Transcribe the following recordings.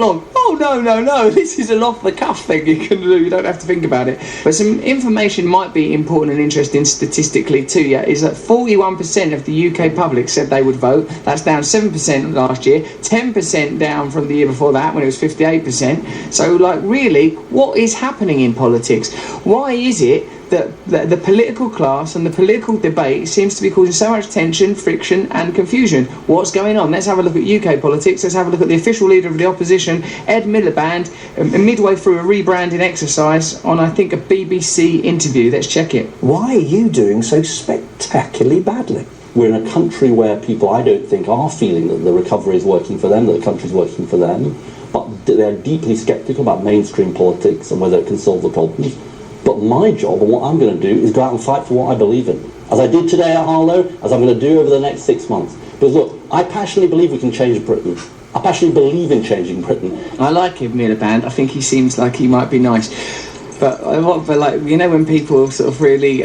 long. Oh, no, this is an off-the-cuff thing you can do, you don't have to think about it. But some information might be important and interesting statistically too, yeah, is that 41% of the UK public said they would vote. That's down 7% last year, 10% down from the year before that when it was 58%. So, like, really, what is happening in politics? Why is it that the political class and the political debate seems to be causing so much tension, friction and confusion? What's going on? Let's have a look at UK politics. Let's have a look at the official leader of the opposition, Ed Miliband, midway through a rebranding exercise on, I think, a BBC interview. Let's check it. Why are you doing so spectacularly badly? We're in a country where people, I don't think, are feeling that the recovery is working for them, that the country's working for them, but they're deeply sceptical about mainstream politics and whether it can solve the problems. But my job and what I'm going to do is go out and fight for what I believe in. As I did today at Harlow, as I'm going to do over the next 6 months. Because look, I passionately believe we can change Britain. I passionately believe in changing Britain. I like him, Miliband. I think he seems like he might be nice. But like, you know, when people sort of really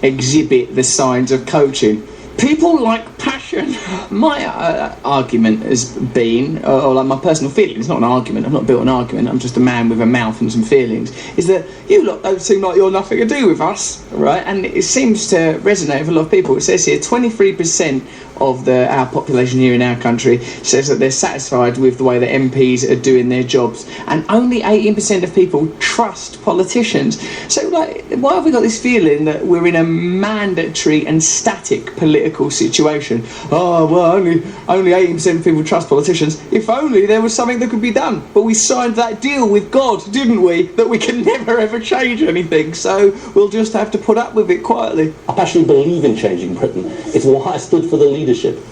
exhibit the signs of coaching, people like passion. My argument has been, or like my personal feeling, it's not an argument, I'm not built an argument, I'm just a man with a mouth and some feelings, is that you lot don't seem like you're nothing to do with us, right? And it seems to resonate with a lot of people. It says here 23% of our population here in our country says that they're satisfied with the way the MPs are doing their jobs, and only 18% of people trust politicians. So, like, why have we got this feeling that we're in a mandatory and static political situation? Oh, well, only 18% of people trust politicians. If only there was something that could be done. But we signed that deal with God, didn't we? That we can never ever change anything, so we'll just have to put up with it quietly. I passionately believe in changing Britain. It's why I stood for the leadership.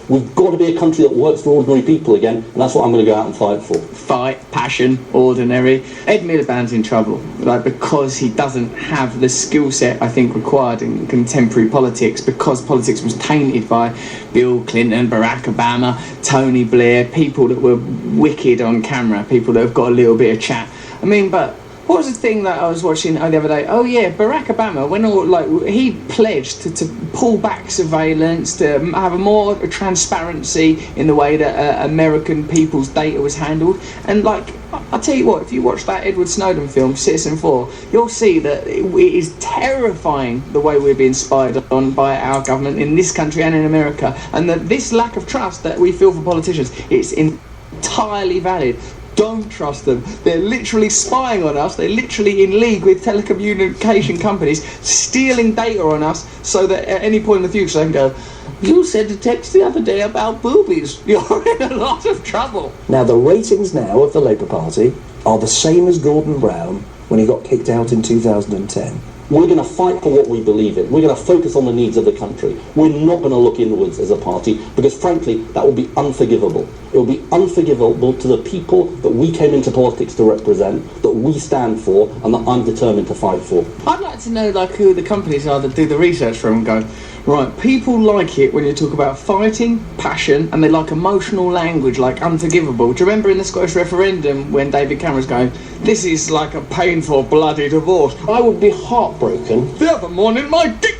We've got to be a country that works for ordinary people again, and that's what I'm going to go out and fight for. Fight, passion, ordinary. Ed Miliband's in trouble, like, because he doesn't have the skill set, I think, required in contemporary politics, because politics was tainted by Bill Clinton, Barack Obama, Tony Blair, people that were wicked on camera, people that have got a little bit of chat. I mean, but what was the thing that I was watching the other day? Oh yeah, Barack Obama, he pledged to pull back surveillance, to have a more transparency in the way that American people's data was handled. And, like, I'll tell you what, if you watch that Edward Snowden film, Citizen 4, you'll see that it is terrifying the way we're being spied on by our government in this country and in America. And that this lack of trust that we feel for politicians, it's entirely valid. Don't trust them. They're literally spying on us. They're literally in league with telecommunication companies, stealing data on us, so that at any point in the future they can go, "You sent a text the other day about boobies. You're in a lot of trouble." Now, the ratings now of the Labour Party are the same as Gordon Brown when he got kicked out in 2010. We're going to fight for what we believe in. We're going to focus on the needs of the country. We're not going to look inwards as a party, because frankly, that will be unforgivable. It will be unforgivable to the people that we came into politics to represent, that we stand for, and that I'm determined to fight for. I'd like to know, like, who the companies are that do the research for them and go, right, people like it when you talk about fighting, passion, and they like emotional language, like unforgivable. Do you remember in the Scottish referendum when David Cameron's going, "This is like a painful, bloody divorce"? I would be heartbroken. The other morning, my dick...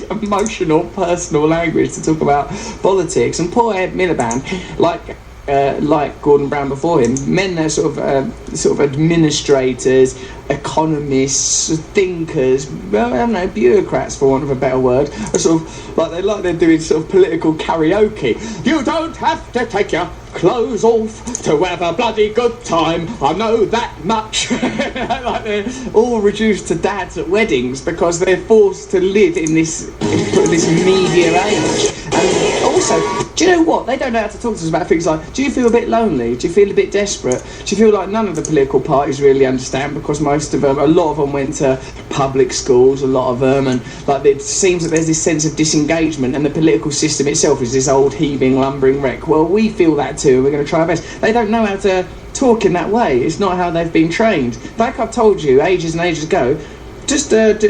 Emotional, personal language to talk about politics. And poor Ed Miliband, like Gordon Brown before him, men that are sort of administrators, economists, thinkers, well, I don't know, bureaucrats for want of a better word, are sort of like they're doing sort of political karaoke. You don't have to take your clothes off to have a bloody good time, I know that much. Like, they're all reduced to dads at weddings because they're forced to live in this media age. And also, do you know what? They don't know how to talk to us about things like, do you feel a bit lonely? Do you feel a bit desperate? Do you feel like none of the political parties really understand, because most of them, a lot of them went to public schools, a lot of them, and like it seems that there's this sense of disengagement, and the political system itself is this old heaving, lumbering wreck. Well, we feel that too, and we're going to try our best. They don't know how to talk in that way. It's not how they've been trained. Like I've told you ages and ages ago, just have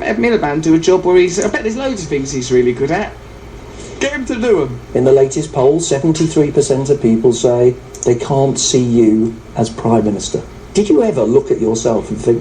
Ed Miliband do a job where I bet there's loads of things he's really good at. Get him to do them. In the latest poll, 73% of people say they can't see you as Prime Minister. Did you ever look at yourself and think,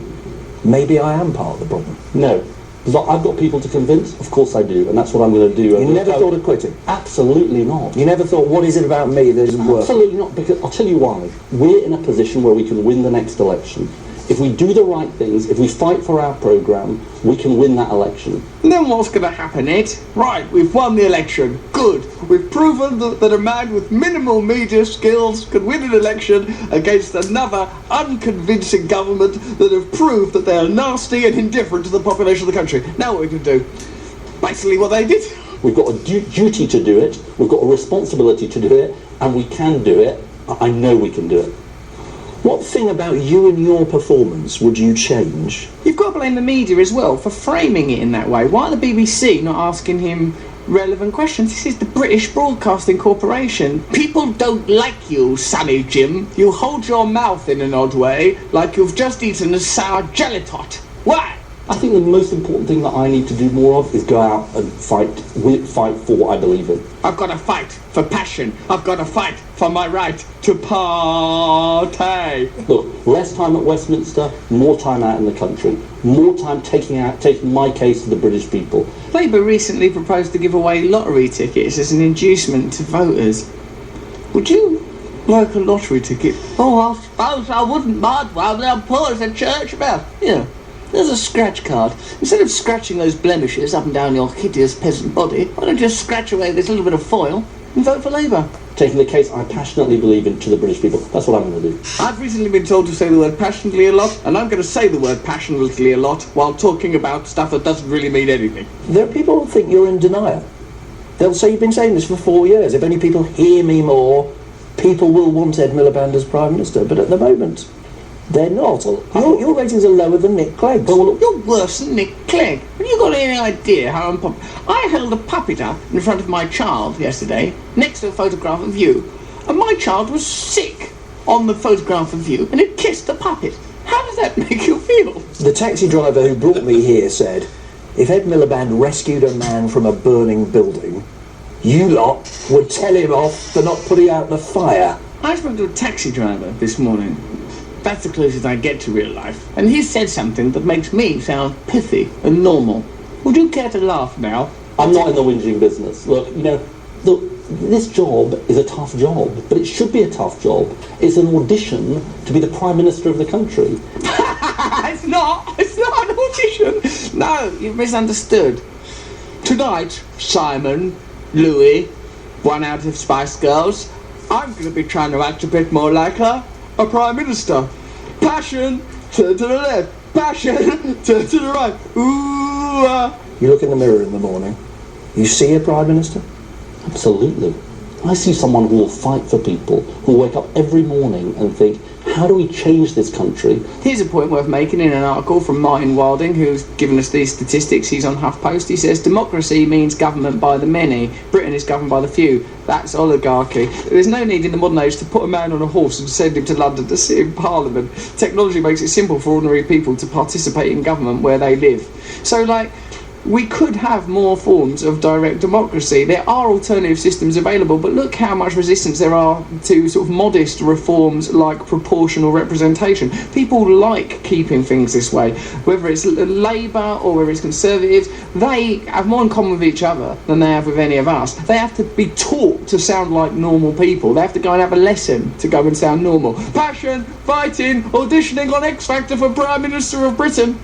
maybe I am part of the problem? No, Because I've got people to convince, of course I do, and that's what I'm going to do. You never thought of quitting? Absolutely not. You never thought, what is it about me that isn't working? Absolutely not, because I'll tell you why. We're in a position where we can win the next election. If we do the right things, if we fight for our programme, we can win that election. And then what's going to happen, Ed? Right, we've won the election. Good. We've proven that a man with minimal media skills can win an election against another unconvincing government that have proved that they are nasty and indifferent to the population of the country. Now what we can do? Basically what they did. We've got a duty to do it, we've got a responsibility to do it, and we can do it. I know we can do it. What thing about you and your performance would you change? You've got to blame the media as well for framing it in that way. Why are the BBC not asking him relevant questions? This is the British Broadcasting Corporation. People don't like you, Sonny Jim. You hold your mouth in an odd way, like you've just eaten a sour jelly tot. Why? I think the most important thing that I need to do more of is go out and fight for what I believe in. I've got to fight for passion. I've got to fight for my right to party. Look, less time at Westminster, more time out in the country, more time taking my case to the British people. Labour recently proposed to give away lottery tickets as an inducement to voters. Would you like a lottery ticket? Oh, I suppose I wouldn't mind one. I'm poor as a church mouse. Yeah. There's a scratch card. Instead of scratching those blemishes up and down your hideous peasant body, why don't you just scratch away this little bit of foil and vote for Labour? Taking the case I passionately believe in to the British people. That's what I'm going to do. I've recently been told to say the word passionately a lot, and I'm going to say the word passionately a lot while talking about stuff that doesn't really mean anything. There are people who think you're in denial. They'll say you've been saying this for 4 years. If only people hear me more, people will want Ed Miliband as Prime Minister. But at the moment, they're not. Your ratings are lower than Nick Clegg's. Well, you're worse than Nick Clegg. Have you got any idea how unpopular? I held a puppet up in front of my child yesterday, next to a photograph of you, and my child was sick on the photograph of you, and it kissed the puppet. How does that make you feel? The taxi driver who brought me here said, if Ed Miliband rescued a man from a burning building, you lot would tell him off for not putting out the fire. I spoke to a taxi driver this morning. That's the closest I get to real life. And he said something that makes me sound pithy and normal. Would you care to laugh now? I'm not in the whinging business. Look, this job is a tough job, but it should be a tough job. It's an audition to be the Prime Minister of the country. It's not an audition. No, you've misunderstood. Tonight, Simon, Louis, one out of Spice Girls, I'm going to be trying to act a bit more like her. A Prime Minister. Passion, turn to the left. Passion, turn to the right. Ooh. You look in the mirror in the morning. You see a Prime Minister? Absolutely. I see someone who will fight for people, who will wake up every morning and think, how do we change this country? Here's a point worth making in an article from Martin Wilding, who's given us these statistics. He's on HuffPost. He says, democracy means government by the many. Britain is governed by the few. That's oligarchy. There's no need in the modern age to put a man on a horse and send him to London to sit in Parliament. Technology makes it simple for ordinary people to participate in government where they live. So, we could have more forms of direct democracy. There are alternative systems available, but look how much resistance there are to sort of modest reforms like proportional representation. People like keeping things this way. Whether it's Labour or whether it's Conservatives, they have more in common with each other than they have with any of us. They have to be taught to sound like normal people. They have to go and have a lesson to go and sound normal. Passion, fighting, auditioning on X Factor for Prime Minister of Britain.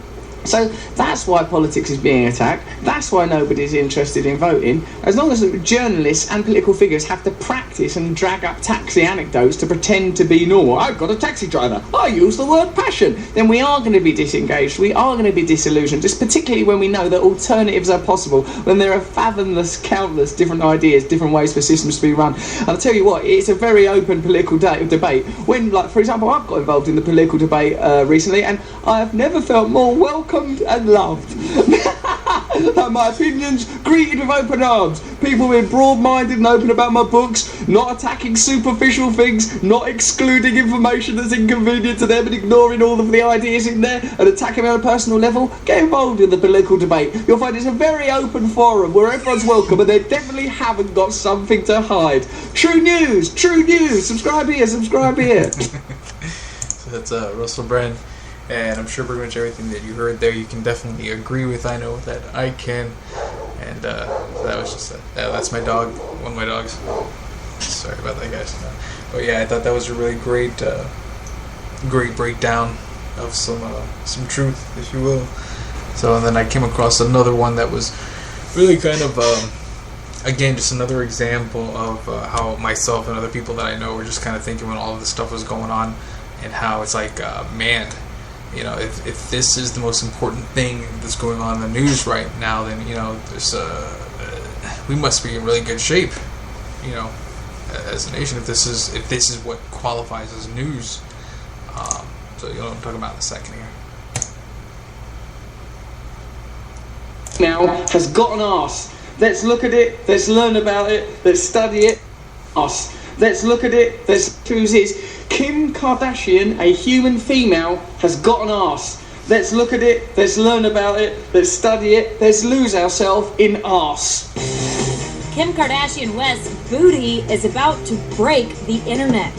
So that's why politics is being attacked. That's why nobody's interested in voting. As long as journalists and political figures have to practice and drag up taxi anecdotes to pretend to be normal. I've got a taxi driver. I use the word passion. Then we are going to be disengaged. We are going to be disillusioned. Just particularly when we know that alternatives are possible, when there are fathomless, countless different ideas, different ways for systems to be run. And I'll tell you what, it's a very open political debate. When, for example, I've got involved in the political debate recently, and I have never felt more welcomed and loved. My opinions greeted with open arms. People being broad-minded and open about my books, not attacking superficial things, not excluding information that's inconvenient to them and ignoring all of the ideas in there and attacking them on a personal level. Get involved in the political debate. You'll find it's a very open forum where everyone's welcome and they definitely haven't got something to hide. True news, subscribe here. So that's Russell Brand. and I'm sure pretty much everything that you heard there you can definitely agree with. I know that I can, and so that was just that's my dog, one of my dogs. Sorry about that, guys. But yeah, I thought that was a really great breakdown of some truth, if you will. So, and then I came across another one that was really kind of, again, just another example of how myself and other people that I know were just kind of thinking when all of this stuff was going on, and how it's like, man, you know, if this is the most important thing that's going on in the news right now, then, you know, there's we must be in really good shape, you know, as a nation, if this is what qualifies as news. So, you know what I'm talking about in a second here. Now has got an arse. Let's look at it, let's learn about it, let's study it. Arse. Let's look at it, let's choose it. Kim Kardashian, a human female, has got an arse. Let's look at it, let's learn about it, let's study it, let's lose ourselves in arse. Kim Kardashian West's booty is about to break the internet.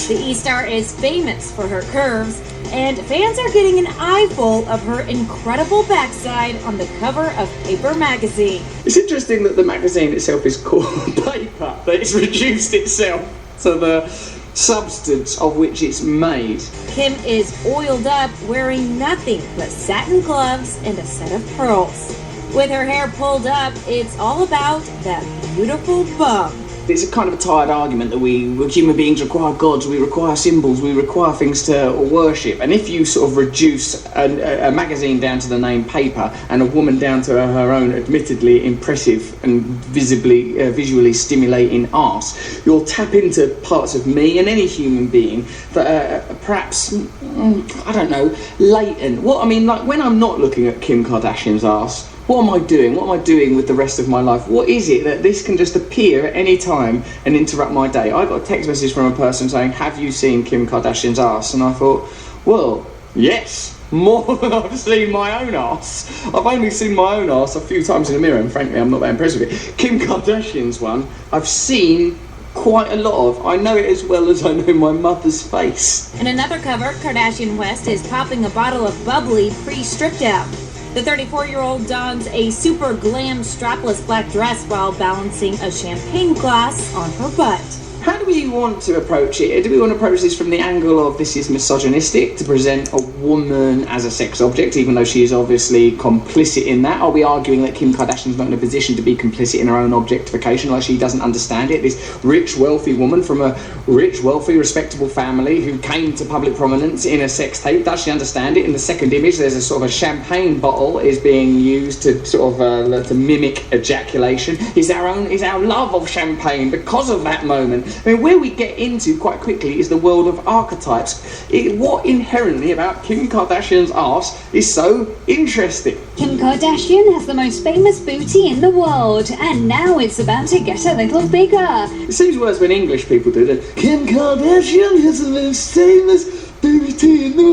The E-star is famous for her curves, and fans are getting an eyeful of her incredible backside on the cover of Paper magazine. It's interesting that the magazine itself is called Paper, that it's reduced itself to the substance of which it's made. Kim is oiled up, wearing nothing but satin gloves and a set of pearls. With her hair pulled up, it's all about that beautiful bum. It's a kind of a tired argument that we human beings require gods, we require symbols, we require things to worship. And if you sort of reduce a magazine down to the name Paper and a woman down to her own admittedly impressive and visually stimulating arse, you'll tap into parts of me and any human being that are perhaps, I don't know, latent. What I mean, like when I'm not looking at Kim Kardashian's arse, what am I doing? What am I doing with the rest of my life? What is it that this can just appear at any time and interrupt my day? I got a text message from a person saying, have you seen Kim Kardashian's arse? And I thought, well, yes, more than I've seen my own arse. I've only seen my own arse a few times in the mirror, and frankly, I'm not that impressed with it. Kim Kardashian's one, I've seen quite a lot of. I know it as well as I know my mother's face. In another cover, Kardashian West is popping a bottle of bubbly pre-stripped out. The 34-year-old dons a super glam strapless black dress while balancing a champagne glass on her butt. How do we want to approach it? Do we want to approach this from the angle of this is misogynistic, to present a woman as a sex object, even though she is obviously complicit in that? Are we arguing that Kim Kardashian's not in a position to be complicit in her own objectification, like she doesn't understand it? This rich, wealthy woman from a rich, wealthy, respectable family who came to public prominence in a sex tape, does she understand it? In the second image, there's a sort of a champagne bottle is being used to sort of to mimic ejaculation. Is our love of champagne because of that moment? I mean, where we get into quite quickly is the world of archetypes. What inherently about Kim Kardashian's arse is so interesting? Kim Kardashian has the most famous booty in the world, and now it's about to get a little bigger. It seems worse when English people do that. Kim Kardashian has the most famous booty in the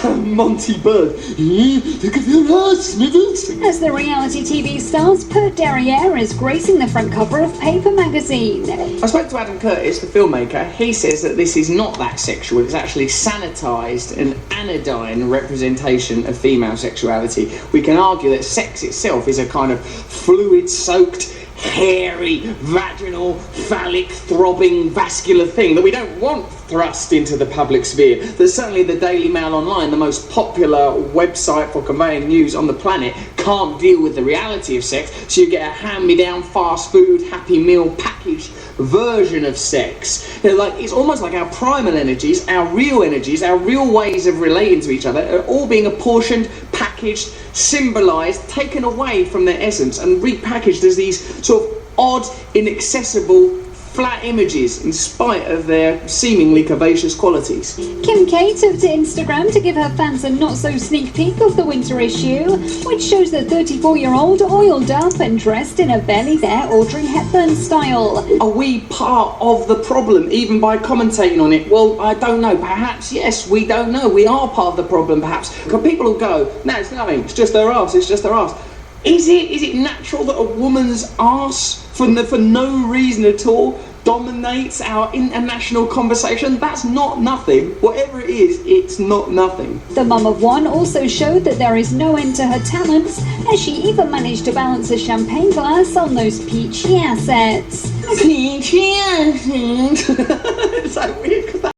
world. Monty Bird. Look at your arse, Smithers. As the reality TV stars Pert Derriere is gracing the front cover of Paper magazine. I spoke to Adam Curtis, the filmmaker. He says that this is not that sexual. It's actually sanitised and anodyne representation of female sexuality. We can argue that sex itself is a kind of fluid-soaked, hairy, vaginal, phallic, throbbing, vascular thing that we don't want thrust into the public sphere. There's certainly the Daily Mail Online, the most popular website for conveying news on the planet, can't deal with the reality of sex, so you get a hand-me-down fast food, Happy Meal packaged version of sex. You know, like, it's almost like our primal energies, our real ways of relating to each other are all being apportioned, packaged, symbolised, taken away from their essence and repackaged as these sort of odd, inaccessible, flat images in spite of their seemingly curvaceous qualities. Kim K took to Instagram to give her fans a not-so-sneak peek of the winter issue, which shows the 34-year-old oiled up and dressed in a barely there Audrey Hepburn style. Are we part of the problem, even by commentating on it? Well, I don't know. Perhaps, yes, we don't know. We are part of the problem, perhaps. Because people will go, no, it's nothing. It's just her arse. It's just her arse. Is it natural that a woman's arse, for no reason at all, dominates our international conversation, that's not nothing. Whatever it is, it's not nothing. The mum of one also showed that there is no end to her talents, as she even managed to balance a champagne glass on those peachy assets. Peachy assets. It's so weird because